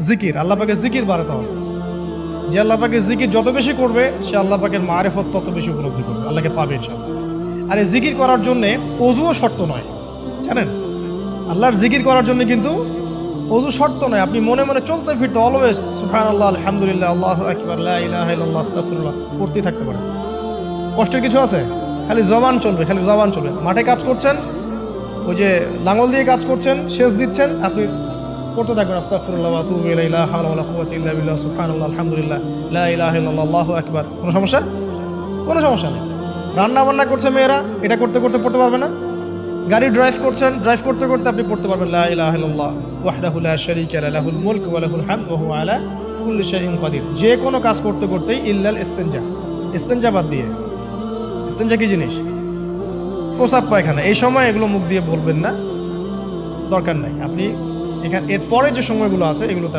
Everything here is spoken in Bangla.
জিকির, আল্লাহ পাকের জিকির বাড়াতে হবে। যে আল্লাহ পাকের জিকির যত বেশি করবে সে আল্লাহ পাকের মারিফত তত বেশি উপলব্ধি করবে, আল্লাহকে পাবে ইনশাআল্লাহ। আর এই জিকির করার জন্যে অজুও শর্ত নয়, জানেন? আল্লাহর জিকির করার জন্য কিন্তু অজু শর্ত নয়। আপনি মনে মনে চলতে ফিরতে অলওয়েজ সুবহানাল্লাহ, আলহামদুলিল্লাহ, আল্লাহু আকবার, লা ইলাহা ইল্লাল্লাহ, আস্তাগফিরুল্লাহ পড়তেই থাকতে পারেন। কষ্টের কিছু আছে? খালি জবান চলবে, খালি জবান চলবে। মাঠে কাজ করছেন, ওই যে লাঙল দিয়ে কাজ করছেন, সেচ দিচ্ছেন, আপনি পড়তে থাকবেন আস্তাগফিরুল্লাহ ওয়া আতুবু ইলাইহি, লা হাওলা ওয়ালা কুওয়াতা ইল্লা বিল্লাহ, সুবহানাল্লাহ, আলহামদুলিল্লাহ, লা ইলাহা ইল্লাল্লাহ, আল্লাহু আকবার। কোনো সমস্যা? কোনো সমস্যা নেই। রান্না বান্না করছে মেয়েরা, এটা করতে করতে পড়তে পারবে না? গাড়ি ড্রাইভ করছেন, ড্রাইভ করতে করতে আপনি পড়তে পারবেন লা ইলাহা ইল্লাল্লাহ ওয়াহদাহু লা শারীকা লাহু, লাহুল মুলকু ওয়া লাহুল হামদু ওয়া হুয়া আলা কুল্লি শাইইন কাদির। যে কোনো কাজ করতে করতেই ইল্লাল ইস্তিনজা, ইস্তিনজা বাদ দিয়ে। ইস্তিনজা কি জিনিস? প্রসাব পায়খানা। এই সময় এগুলো মুখ দিয়ে বলবেন না, দরকার নাই। আপনি এখানে এরপরে যে সময়গুলো আছে এগুলো